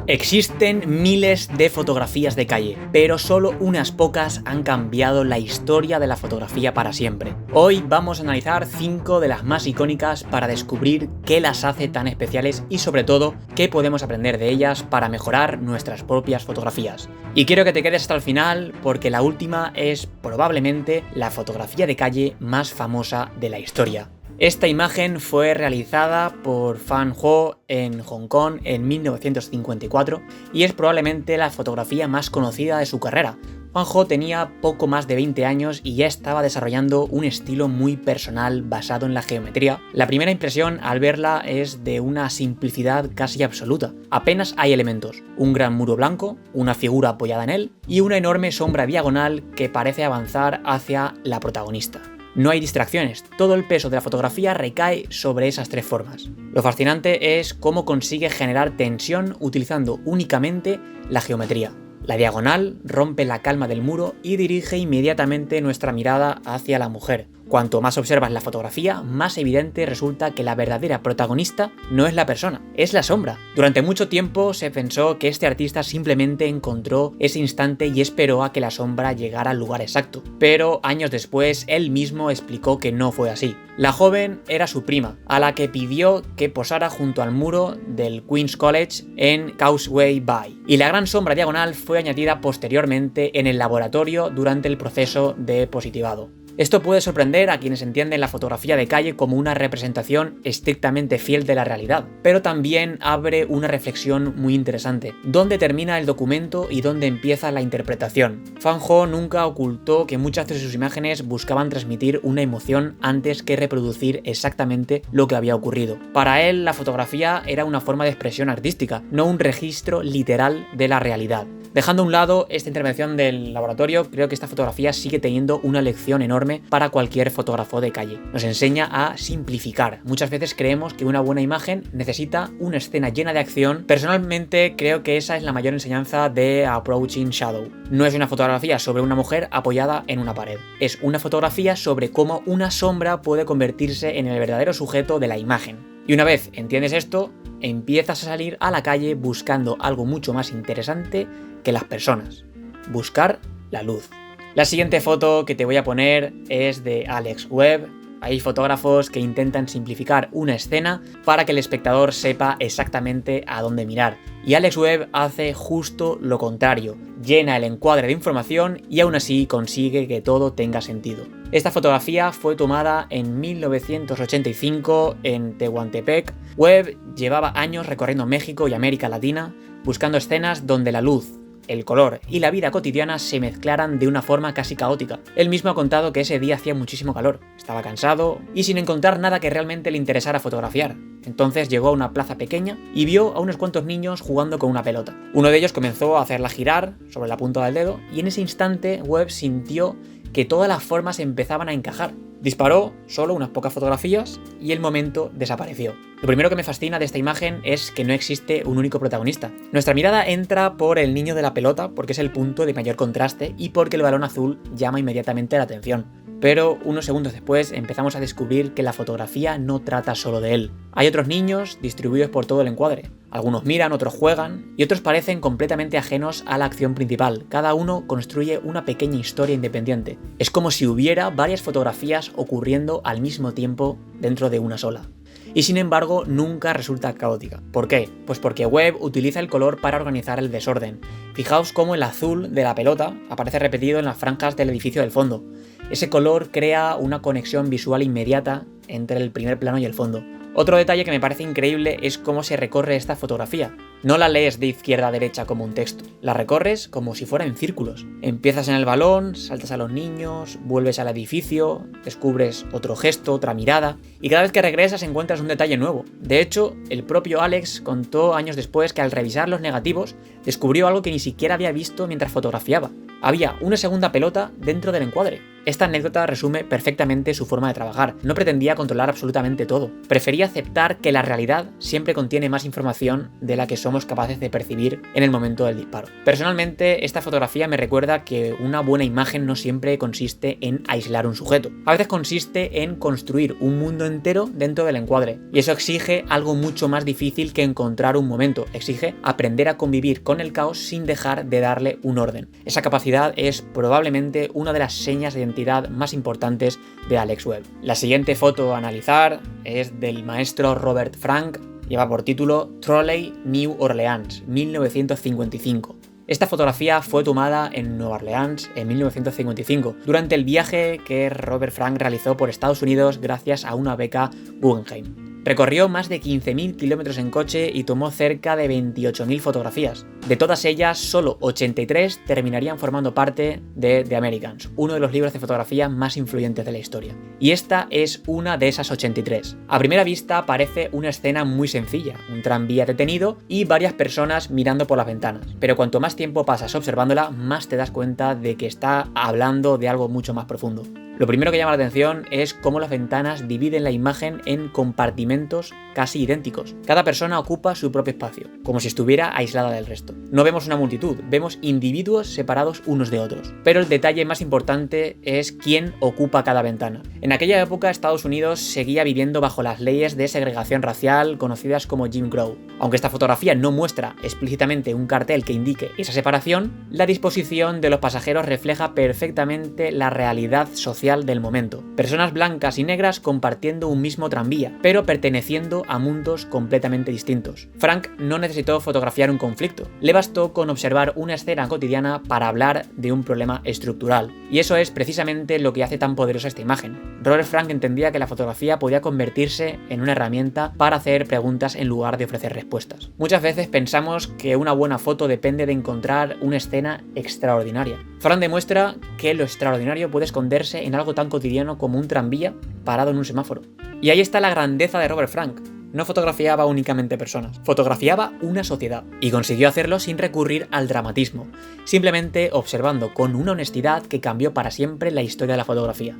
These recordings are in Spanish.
Existen miles de fotografías de calle, pero solo unas pocas han cambiado la historia de la fotografía para siempre. Hoy vamos a analizar 5 de las más icónicas para descubrir qué las hace tan especiales y sobre todo qué podemos aprender de ellas para mejorar nuestras propias fotografías. Y quiero que te quedes hasta el final porque la última es probablemente la fotografía de calle más famosa de la historia. Esta imagen fue realizada por Fan Ho en Hong Kong en 1954 y es probablemente la fotografía más conocida de su carrera. Fan Ho tenía poco más de 20 años y ya estaba desarrollando un estilo muy personal basado en la geometría. La primera impresión al verla es de una simplicidad casi absoluta. Apenas hay elementos, un gran muro blanco, una figura apoyada en él y una enorme sombra diagonal que parece avanzar hacia la protagonista. No hay distracciones, todo el peso de la fotografía recae sobre esas tres formas. Lo fascinante es cómo consigue generar tensión utilizando únicamente la geometría. La diagonal rompe la calma del muro y dirige inmediatamente nuestra mirada hacia la mujer. Cuanto más observas la fotografía, más evidente resulta que la verdadera protagonista no es la persona, es la sombra. Durante mucho tiempo se pensó que este artista simplemente encontró ese instante y esperó a que la sombra llegara al lugar exacto. Pero años después, él mismo explicó que no fue así. La joven era su prima, a la que pidió que posara junto al muro del Queen's College en Causeway Bay. Y la gran sombra diagonal fue añadida posteriormente en el laboratorio durante el proceso de positivado. Esto puede sorprender a quienes entienden la fotografía de calle como una representación estrictamente fiel de la realidad, pero también abre una reflexión muy interesante. ¿Dónde termina el documento y dónde empieza la interpretación? Fan Ho nunca ocultó que muchas de sus imágenes buscaban transmitir una emoción antes que reproducir exactamente lo que había ocurrido. Para él, la fotografía era una forma de expresión artística, no un registro literal de la realidad. Dejando a un lado esta intervención del laboratorio, creo que esta fotografía sigue teniendo una lección enorme para cualquier fotógrafo de calle. Nos enseña a simplificar. Muchas veces creemos que una buena imagen necesita una escena llena de acción. Personalmente creo que esa es la mayor enseñanza de Approaching Shadow. No es una fotografía sobre una mujer apoyada en una pared. Es una fotografía sobre cómo una sombra puede convertirse en el verdadero sujeto de la imagen. Y una vez entiendes esto, empiezas a salir a la calle buscando algo mucho más interesante que las personas. Buscar la luz. La siguiente foto que te voy a poner es de Alex Webb. Hay fotógrafos que intentan simplificar una escena para que el espectador sepa exactamente a dónde mirar. Y Alex Webb hace justo lo contrario. Llena el encuadre de información y aún así consigue que todo tenga sentido. Esta fotografía fue tomada en 1985 en Tehuantepec. Webb llevaba años recorriendo México y América Latina buscando escenas donde la luz, el color y la vida cotidiana se mezclaran de una forma casi caótica. Él mismo ha contado que ese día hacía muchísimo calor, estaba cansado y sin encontrar nada que realmente le interesara fotografiar. Entonces llegó a una plaza pequeña y vio a unos cuantos niños jugando con una pelota. Uno de ellos comenzó a hacerla girar sobre la punta del dedo y en ese instante Webb sintió que todas las formas empezaban a encajar. Disparó solo unas pocas fotografías y el momento desapareció. Lo primero que me fascina de esta imagen es que no existe un único protagonista. Nuestra mirada entra por el niño de la pelota porque es el punto de mayor contraste y porque el balón azul llama inmediatamente la atención. Pero unos segundos después empezamos a descubrir que la fotografía no trata solo de él. Hay otros niños distribuidos por todo el encuadre. Algunos miran, otros juegan y otros parecen completamente ajenos a la acción principal. Cada uno construye una pequeña historia independiente. Es como si hubiera varias fotografías ocurriendo al mismo tiempo dentro de una sola. Y sin embargo nunca resulta caótica. ¿Por qué? Pues porque Webb utiliza el color para organizar el desorden. Fijaos cómo el azul de la pelota aparece repetido en las franjas del edificio del fondo. Ese color crea una conexión visual inmediata entre el primer plano y el fondo. Otro detalle que me parece increíble es cómo se recorre esta fotografía. No la lees de izquierda a derecha como un texto, la recorres como si fuera en círculos. Empiezas en el balón, saltas a los niños, vuelves al edificio, descubres otro gesto, otra mirada, y cada vez que regresas encuentras un detalle nuevo. De hecho, el propio Alex contó años después que al revisar los negativos descubrió algo que ni siquiera había visto mientras fotografiaba. Había una segunda pelota dentro del encuadre. Esta anécdota resume perfectamente su forma de trabajar. No pretendía controlar absolutamente todo. Prefería aceptar que la realidad siempre contiene más información de la que somos capaces de percibir en el momento del disparo. Personalmente, esta fotografía me recuerda que una buena imagen no siempre consiste en aislar un sujeto. A veces consiste en construir un mundo entero dentro del encuadre. Y eso exige algo mucho más difícil que encontrar un momento. Exige aprender a convivir con el caos sin dejar de darle un orden. Esa capacidad es probablemente una de las señas de identidad más importantes de Alex Webb. La siguiente foto a analizar es del maestro Robert Frank. Lleva por título Trolley, New Orleans, 1955. Esta fotografía fue tomada en Nueva Orleans en 1955, durante el viaje que Robert Frank realizó por Estados Unidos gracias a una beca Guggenheim. Recorrió más de 15.000 kilómetros en coche y tomó cerca de 28.000 fotografías. De todas ellas, solo 83 terminarían formando parte de The Americans, uno de los libros de fotografía más influyentes de la historia. Y esta es una de esas 83. A primera vista parece una escena muy sencilla, un tranvía detenido y varias personas mirando por las ventanas. Pero cuanto más tiempo pasas observándola, más te das cuenta de que está hablando de algo mucho más profundo. Lo primero que llama la atención es cómo las ventanas dividen la imagen en compartimentos casi idénticos. Cada persona ocupa su propio espacio, como si estuviera aislada del resto. No vemos una multitud, vemos individuos separados unos de otros. Pero el detalle más importante es quién ocupa cada ventana. En aquella época, Estados Unidos seguía viviendo bajo las leyes de segregación racial conocidas como Jim Crow. Aunque esta fotografía no muestra explícitamente un cartel que indique esa separación, la disposición de los pasajeros refleja perfectamente la realidad social del momento. Personas blancas y negras compartiendo un mismo tranvía, pero perteneciendo a mundos completamente distintos. Frank no necesitó fotografiar un conflicto, le bastó con observar una escena cotidiana para hablar de un problema estructural. Y eso es precisamente lo que hace tan poderosa esta imagen. Robert Frank entendía que la fotografía podía convertirse en una herramienta para hacer preguntas en lugar de ofrecer respuestas. Muchas veces pensamos que una buena foto depende de encontrar una escena extraordinaria. Frank demuestra que lo extraordinario puede esconderse en algo tan cotidiano como un tranvía parado en un semáforo. Y ahí está la grandeza de Robert Frank. No fotografiaba únicamente personas, fotografiaba una sociedad y consiguió hacerlo sin recurrir al dramatismo, simplemente observando con una honestidad que cambió para siempre la historia de la fotografía.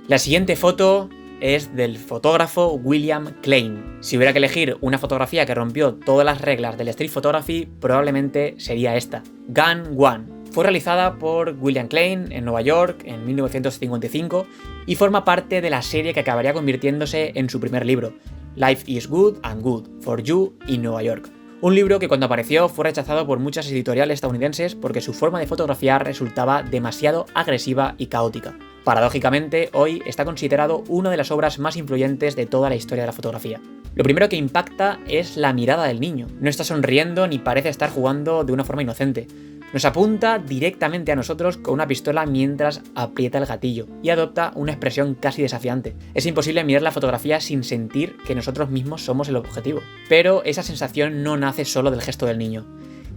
La siguiente foto es del fotógrafo William Klein. Si hubiera que elegir una fotografía que rompió todas las reglas del street photography, probablemente sería esta, Gun One. Fue realizada por William Klein en Nueva York en 1955 y forma parte de la serie que acabaría convirtiéndose en su primer libro, Life is Good and Good for You in Nueva York. Un libro que cuando apareció fue rechazado por muchas editoriales estadounidenses porque su forma de fotografiar resultaba demasiado agresiva y caótica. Paradójicamente, hoy está considerado una de las obras más influyentes de toda la historia de la fotografía. Lo primero que impacta es la mirada del niño. No está sonriendo ni parece estar jugando de una forma inocente. Nos apunta directamente a nosotros con una pistola mientras aprieta el gatillo y adopta una expresión casi desafiante. Es imposible mirar la fotografía sin sentir que nosotros mismos somos el objetivo. Pero esa sensación no nace solo del gesto del niño.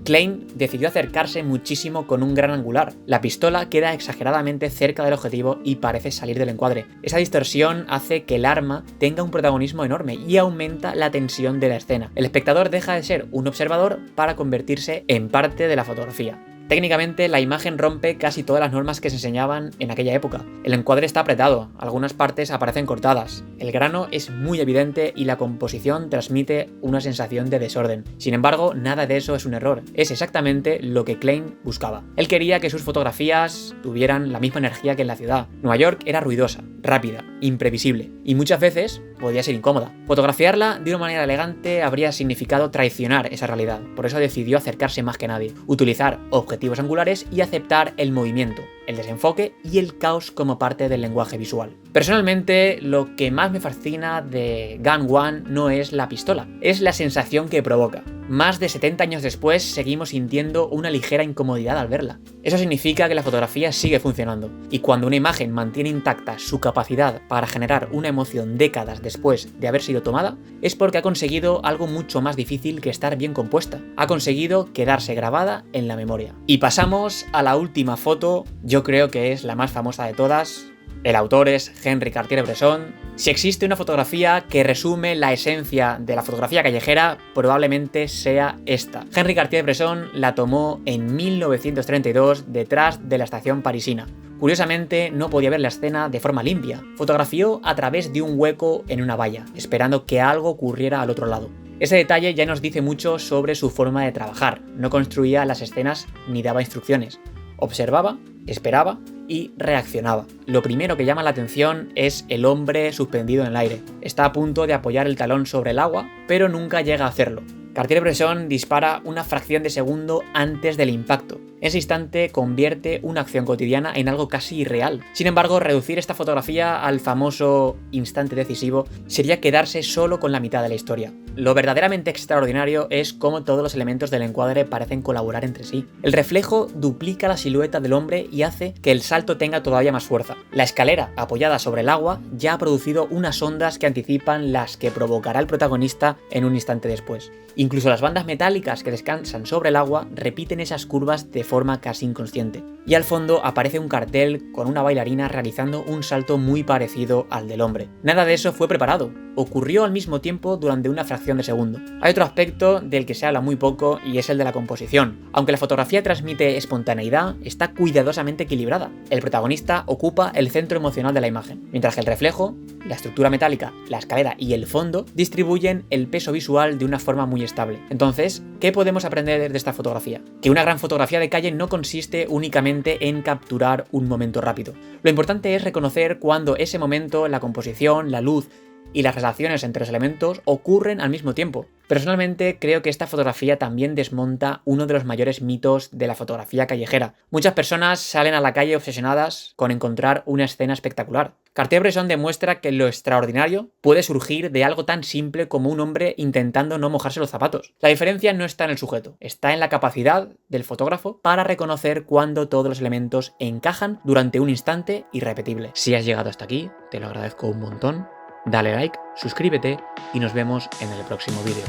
Klein decidió acercarse muchísimo con un gran angular. La pistola queda exageradamente cerca del objetivo y parece salir del encuadre. Esa distorsión hace que el arma tenga un protagonismo enorme y aumenta la tensión de la escena. El espectador deja de ser un observador para convertirse en parte de la fotografía. Técnicamente, la imagen rompe casi todas las normas que se enseñaban en aquella época. El encuadre está apretado, algunas partes aparecen cortadas, el grano es muy evidente y la composición transmite una sensación de desorden. Sin embargo, nada de eso es un error, es exactamente lo que Klein buscaba. Él quería que sus fotografías tuvieran la misma energía que en la ciudad. Nueva York era ruidosa, rápida, imprevisible y muchas veces podía ser incómoda. Fotografiarla de una manera elegante habría significado traicionar esa realidad, por eso decidió acercarse más que nadie, utilizar objetivos angulares y aceptar el movimiento, el desenfoque y el caos como parte del lenguaje visual. Personalmente, lo que más me fascina de Gun One no es la pistola, es la sensación que provoca. Más de 70 años después seguimos sintiendo una ligera incomodidad al verla. Eso significa que la fotografía sigue funcionando, y cuando una imagen mantiene intacta su capacidad para generar una emoción décadas después de haber sido tomada, es porque ha conseguido algo mucho más difícil que estar bien compuesta. Ha conseguido quedarse grabada en la memoria. Y pasamos a la última foto, yo creo que es la más famosa de todas. El autor es Henri Cartier-Bresson. Si existe una fotografía que resume la esencia de la fotografía callejera, probablemente sea esta. Henri Cartier-Bresson la tomó en 1932 detrás de la estación parisina, Curiosamente, no podía ver la escena de forma limpia. Fotografió a través de un hueco en una valla, esperando que algo ocurriera al otro lado. Ese detalle ya nos dice mucho sobre su forma de trabajar. No construía las escenas ni daba instrucciones. Observaba, esperaba y reaccionaba. Lo primero que llama la atención es el hombre suspendido en el aire. Está a punto de apoyar el talón sobre el agua, pero nunca llega a hacerlo. Cartier-Bresson dispara una fracción de segundo antes del impacto. Ese instante convierte una acción cotidiana en algo casi irreal. Sin embargo, reducir esta fotografía al famoso instante decisivo sería quedarse solo con la mitad de la historia. Lo verdaderamente extraordinario es cómo todos los elementos del encuadre parecen colaborar entre sí. El reflejo duplica la silueta del hombre y hace que el salto tenga todavía más fuerza. La escalera, apoyada sobre el agua, ya ha producido unas ondas que anticipan las que provocará el protagonista en un instante después. Incluso las bandas metálicas que descansan sobre el agua repiten esas curvas de forma casi inconsciente. Y al fondo aparece un cartel con una bailarina realizando un salto muy parecido al del hombre. Nada de eso fue preparado. Ocurrió al mismo tiempo durante una fracción de segundo. Hay otro aspecto del que se habla muy poco y es el de la composición. Aunque la fotografía transmite espontaneidad, está cuidadosamente equilibrada. El protagonista ocupa el centro emocional de la imagen, mientras que el reflejo, la estructura metálica, la escalera y el fondo distribuyen el peso visual de una forma muy estable. Entonces, ¿qué podemos aprender de esta fotografía? Que una gran fotografía de calle no consiste únicamente en capturar un momento rápido. Lo importante es reconocer cuando ese momento, la composición, la luz y las relaciones entre los elementos ocurren al mismo tiempo. Personalmente creo que esta fotografía también desmonta uno de los mayores mitos de la fotografía callejera. Muchas personas salen a la calle obsesionadas con encontrar una escena espectacular. Cartier-Bresson demuestra que lo extraordinario puede surgir de algo tan simple como un hombre intentando no mojarse los zapatos. La diferencia no está en el sujeto, está en la capacidad del fotógrafo para reconocer cuando todos los elementos encajan durante un instante irrepetible. Si has llegado hasta aquí, te lo agradezco un montón. Dale like, suscríbete y nos vemos en el próximo vídeo.